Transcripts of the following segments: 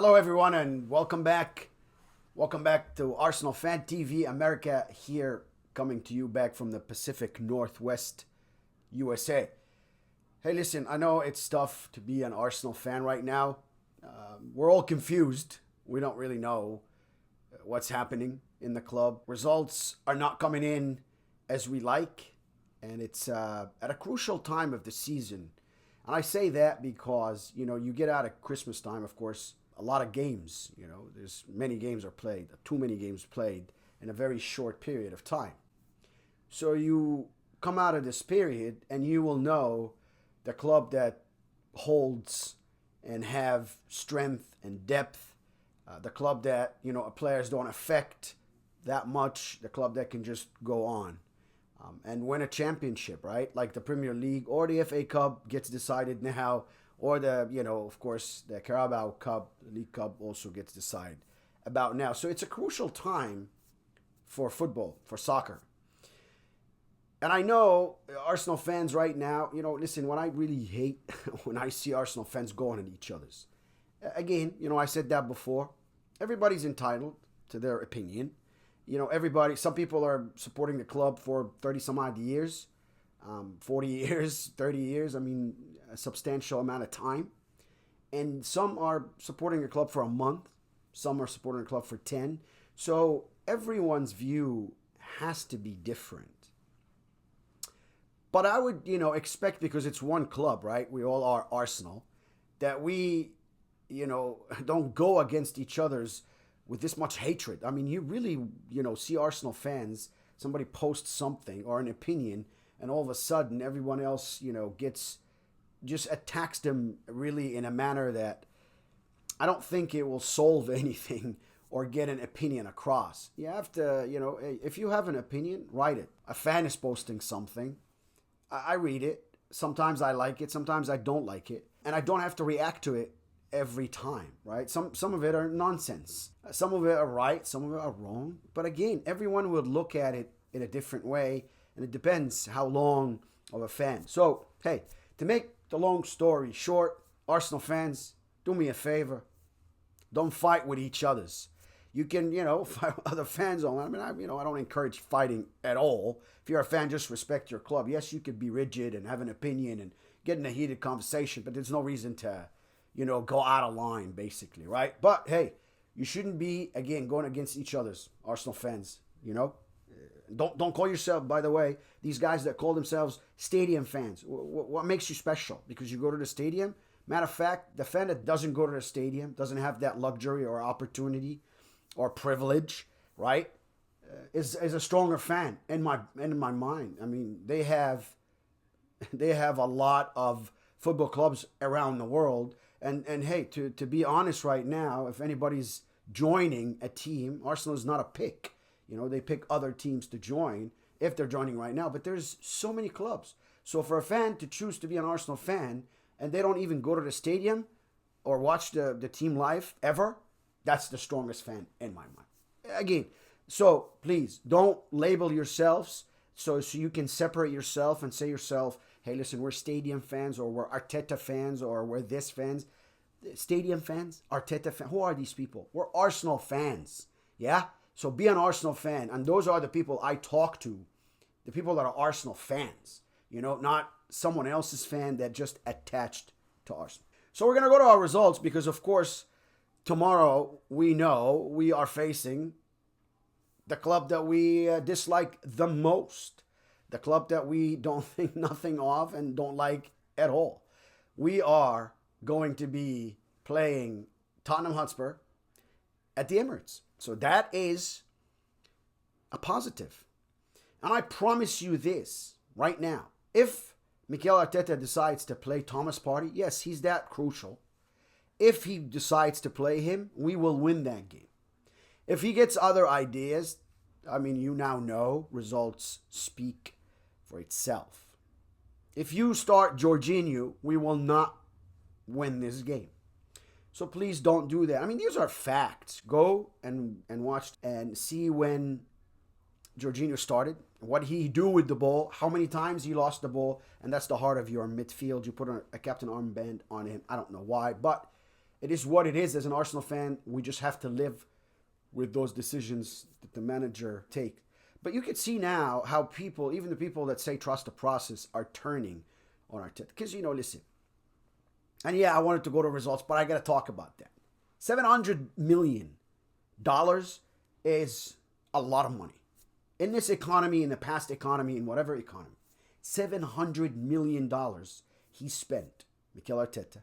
Hello, everyone, and welcome back. Welcome back to Arsenal Fan TV America here, coming to you back from the Pacific Northwest, USA. Hey, listen, I know it's tough to be an Arsenal fan right now. We're all confused. We don't really know what's happening in the club. Results are not coming in as we like, and it's at a crucial time of the season. And I say that because, you get out of Christmas time, of course, a lot of games, there's many games are played, too many games played in a very short period of time. So you come out of this period and you will know the club that holds and have strength and depth, the club that, players don't affect that much, the club that can just go on and win a championship, right? Like the Premier League or the FA Cup gets decided now, or the, of course, the Carabao Cup, the League Cup also gets decided about now. So it's a crucial time for football, for soccer. And I know Arsenal fans right now, listen, what I really hate when I see Arsenal fans going at each other's. Again, I said that before. Everybody's entitled to their opinion. Some people are supporting the club for 30 some odd years, 40 years, 30 years. I mean, a substantial amount of time. And some are supporting the club for a month. Some are supporting the club for 10. So everyone's view has to be different. But I would, expect, because it's one club, right? We all are Arsenal, that we, don't go against each other's with this much hatred. I mean, you really, see Arsenal fans, somebody posts something or an opinion, and all of a sudden everyone else, just attacks them really in a manner that I don't think it will solve anything or get an opinion across. You have to, if you have an opinion, write it. A fan is posting something. I read it. Sometimes I like it. Sometimes I don't like it. And I don't have to react to it every time, right? Some of it are nonsense. Some of it are right. Some of it are wrong. But again, everyone would look at it in a different way. And it depends how long of a fan. So, hey, to make the long story short, Arsenal fans, do me a favor. Don't fight with each other's. You can, fight with other fans online. I don't encourage fighting at all. If you're a fan, just respect your club. Yes, you could be rigid and have an opinion and get in a heated conversation, but there's no reason to, go out of line, basically, right? But, hey, you shouldn't be, again, going against each other's, Arsenal fans, Don't call yourself, by the way, these guys that call themselves stadium fans. What makes you special? Because you go to the stadium? Matter of fact, the fan that doesn't go to the stadium, doesn't have that luxury or opportunity or privilege, right, is a stronger fan in my mind. I mean, they have a lot of football clubs around the world. And hey, to be honest right now, if anybody's joining a team, Arsenal is not a pick. They pick other teams to join if they're joining right now. But there's so many clubs. So for a fan to choose to be an Arsenal fan and they don't even go to the stadium or watch the team live ever, that's the strongest fan in my mind. Again, so please don't label yourselves so you can separate yourself and say yourself, hey, listen, we're stadium fans, or we're Arteta fans, or we're this fans. Stadium fans, Arteta fans, who are these people? We're Arsenal fans, yeah? So be an Arsenal fan, and those are the people I talk to, the people that are Arsenal fans, not someone else's fan that just attached to Arsenal. So we're going to go to our results because, of course, tomorrow we know we are facing the club that we dislike the most, the club that we don't think nothing of and don't like at all. We are going to be playing Tottenham Hotspur at the Emirates. So that is a positive. And I promise you this right now. If Mikel Arteta decides to play Thomas Partey, yes, he's that crucial. If he decides to play him, we will win that game. If he gets other ideas, you now know results speak for itself. If you start Jorginho, we will not win this game. So please don't do that. These are facts. Go and watch and see when Jorginho started, what he do with the ball, how many times he lost the ball, and that's the heart of your midfield. You put a captain armband on him. I don't know why, but it is what it is. As an Arsenal fan, we just have to live with those decisions that the manager take. But you can see now how people, even the people that say trust the process, are turning on Arteta. Because, listen, and yeah, I wanted to go to results, but I got to talk about that. $700 million is a lot of money. In this economy, in the past economy, in whatever economy, $700 million he spent, Mikel Arteta,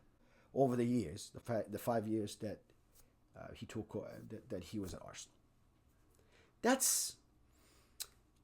over the years, the 5 years that he took, that he was at Arsenal. That's,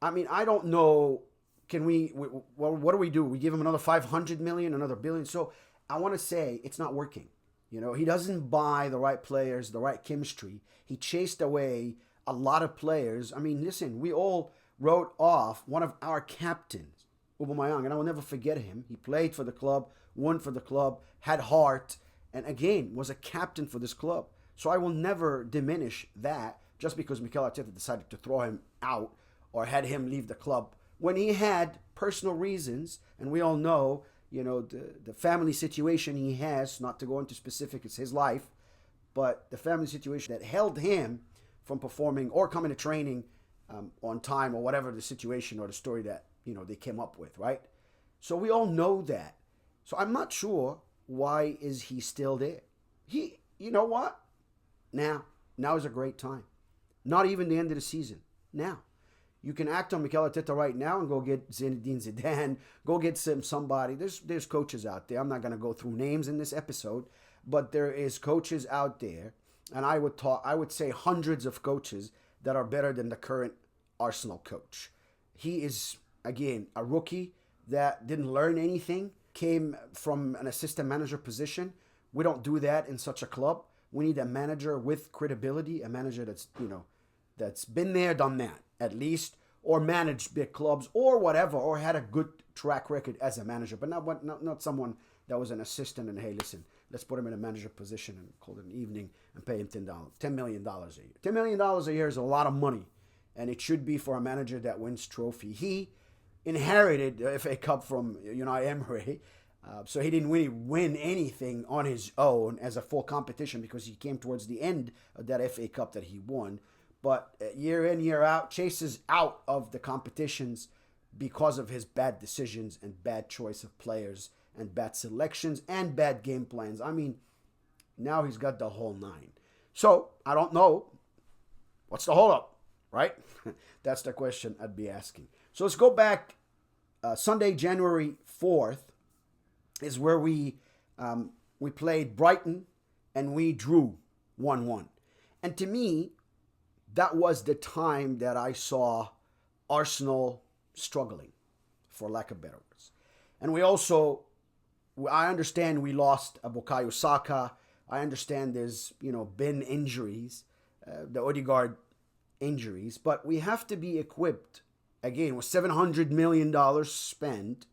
I don't know. Can well, what do? We give him another 500 million, another billion. So I want to say it's not working. He doesn't buy the right players, the right chemistry. He chased away a lot of players. Listen, we all wrote off one of our captains, Aubameyang, and I will never forget him. He played for the club, won for the club, had heart, and again, was a captain for this club. So I will never diminish that just because Mikel Arteta decided to throw him out or had him leave the club when he had personal reasons, and we all know, the family situation he has, not to go into specifics, it's his life, but the family situation that held him from performing or coming to training on time, or whatever the situation or the story that, they came up with, right? So we all know that. So I'm not sure why is he still there. You know what? Now is a great time. Not even the end of the season. Now. You can act on Mikel Arteta right now and go get Zinedine Zidane, go get somebody. There's coaches out there. I'm not going to go through names in this episode, but there is coaches out there, and I would say hundreds of coaches that are better than the current Arsenal coach. He is, again, a rookie that didn't learn anything, came from an assistant manager position. We don't do that in such a club. We need a manager with credibility, a manager that's been there, done that, at least, or managed big clubs or whatever, or had a good track record as a manager, but not someone that was an assistant and, hey, listen, let's put him in a manager position and call it an evening and pay him $10 million a year. $10 million a year is a lot of money, and it should be for a manager that wins trophy. He inherited the FA Cup from Unai Emery, so he didn't really win anything on his own as a full competition because he came towards the end of that FA Cup that he won. But year in, year out, chases out of the competitions because of his bad decisions and bad choice of players and bad selections and bad game plans. Now he's got the whole nine. So, I don't know. What's the holdup, right? That's the question I'd be asking. So let's go back. Sunday, January 4th is where we played Brighton and we drew 1-1. And to me, that was the time that I saw Arsenal struggling, for lack of better words. And I understand we lost Bukayo Saka. I understand there's, been injuries, the Odegaard injuries, but we have to be equipped, again, with $700 million spent,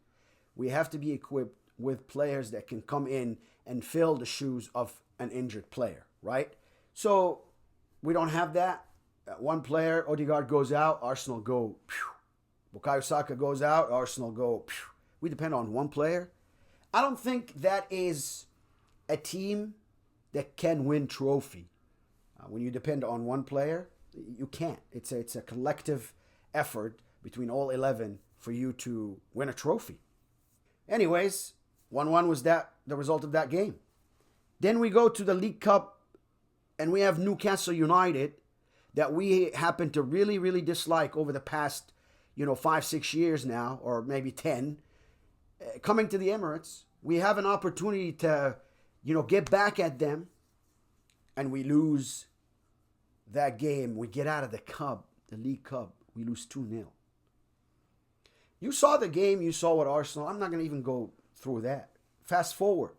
we have to be equipped with players that can come in and fill the shoes of an injured player, right? So we don't have that. One player, Odegaard, goes out, Arsenal go, phew. Bukayo Saka goes out, Arsenal go, phew. We depend on one player. I don't think that is a team that can win trophy. When you depend on one player, you can't. It's a collective effort between all 11 for you to win a trophy. Anyways, 1-1 was the result of that game. Then we go to the League Cup, and we have Newcastle United that we happen to really, really dislike over the past, 5-6 years now, or maybe 10. Coming to the Emirates, we have an opportunity to, get back at them, and we lose that game. We get out of the Cup, the League Cup. We lose 2-0. You saw the game. You saw what Arsenal. I'm not going to even go through that. Fast forward.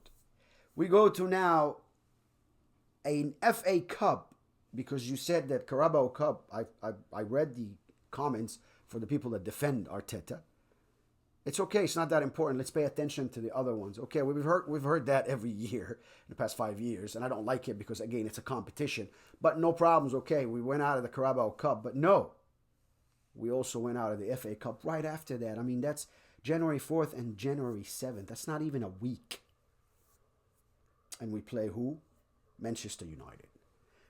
We go to now an FA Cup, because you said that Carabao Cup, I read the comments for the people that defend Arteta. It's okay. It's not that important. Let's pay attention to the other ones. Okay, we've heard that every year in the past 5 years, and I don't like it because, again, it's a competition. But no problems. Okay, we went out of the Carabao Cup, but no, we also went out of the FA Cup right after that. That's January 4th and January 7th. That's not even a week. And we play who? Manchester United.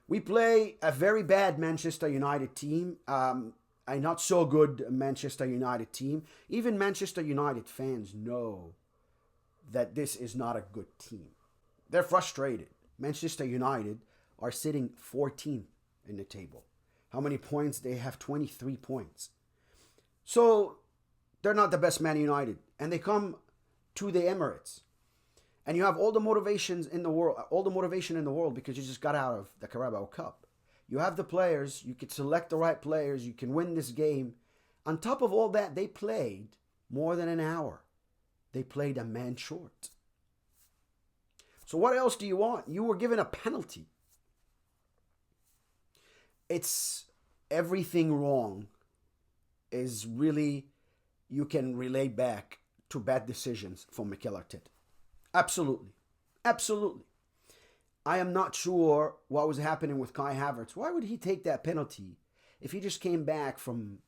We play a very bad Manchester United team, a not so good Manchester United team. Even Manchester United fans know that this is not a good team. They're frustrated. Manchester United are sitting 14th in the table. How many points? They have 23 points. So they're not the best Man United. And they come to the Emirates. And you have all the motivations in the world, all the motivation in the world because you just got out of the Carabao Cup. You have the players, you could select the right players, you can win this game. On top of all that, they played more than an hour. They played a man short. So what else do you want? You were given a penalty. It's everything wrong is really, you can relate back to bad decisions from Mikel Arteta. Absolutely. Absolutely. I am not sure what was happening with Kai Havertz. Why would he take that penalty if he just came back from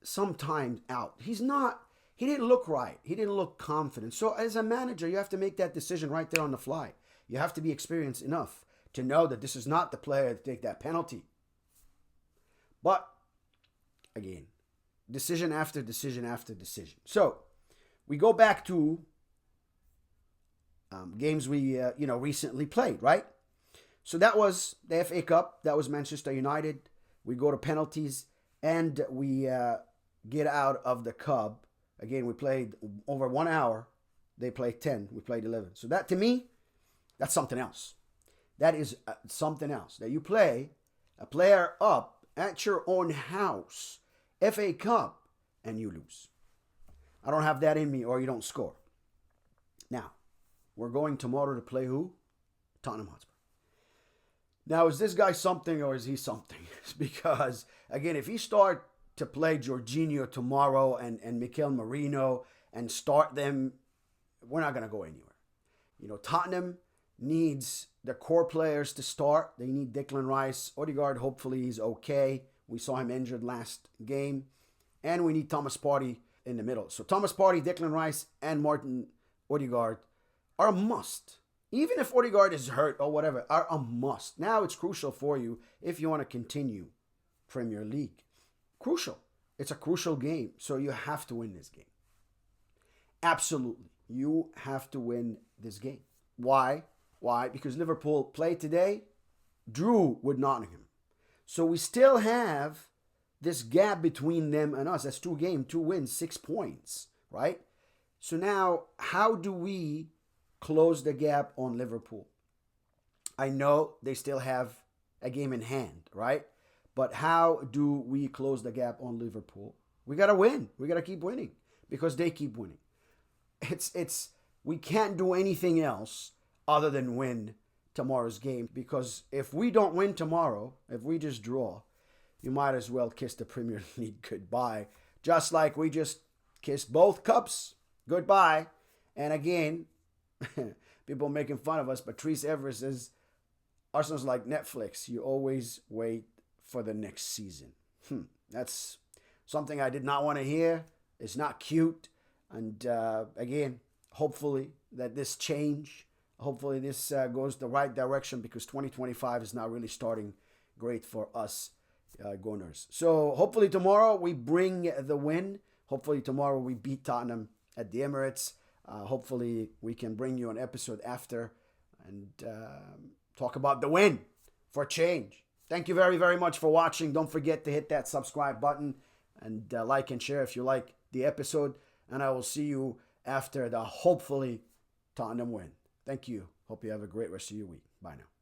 some time out? He didn't look right. He didn't look confident. So as a manager, you have to make that decision right there on the fly. You have to be experienced enough to know that this is not the player to take that penalty. But, again, decision after decision after decision. So, we go back to games we recently played, right? So that was the FA Cup. That was Manchester United. We go to penalties, and we get out of the cup. Again, we played over 1 hour. They played 10. We played 11. So that, to me, that's something else. That is something else. That you play a player up at your own house, FA Cup, and you lose. I don't have that in me, or you don't score. Now, we're going tomorrow to play who? Tottenham Hotspur. Now, is this guy something or is he something? Because, again, if he start to play Jorginho tomorrow and Mikel Merino and start them, we're not going to go anywhere. You know, Tottenham needs the core players to start. They need Declan Rice. Odegaard, hopefully he's okay. We saw him injured last game. And we need Thomas Partey in the middle. So Thomas Partey, Declan Rice, and Martin Odegaard are a must. Even if Odegaard is hurt or whatever, are a must. Now it's crucial for you if you want to continue Premier League. Crucial. It's a crucial game, so you have to win this game. Absolutely. You have to win this game. Why? Why? Because Liverpool played today, drew with Nottingham. So we still have this gap between them and us. That's 2 games, 2 wins, 6 points, right? So now, how do we close the gap on Liverpool? I know they still have a game in hand, right? But how do we close the gap on Liverpool? We got to win. We got to keep winning because they keep winning. We can't do anything else other than win tomorrow's game, because if we don't win tomorrow, if we just draw, you might as well kiss the Premier League goodbye, just like we just kissed both cups goodbye. And again, people making fun of us, Patrice Evra says, Arsenal's like Netflix. You always wait for the next season. That's something I did not want to hear. It's not cute. And again, hopefully that this change, hopefully this goes the right direction, because 2025 is not really starting great for us Gunners. So hopefully tomorrow we bring the win. Hopefully tomorrow we beat Tottenham at the Emirates. Hopefully we can bring you an episode after and talk about the win for a change. Thank you very, very much for watching. Don't forget to hit that subscribe button and like and share if you like the episode. And I will see you after the hopefully Tottenham win. Thank you. Hope you have a great rest of your week. Bye now.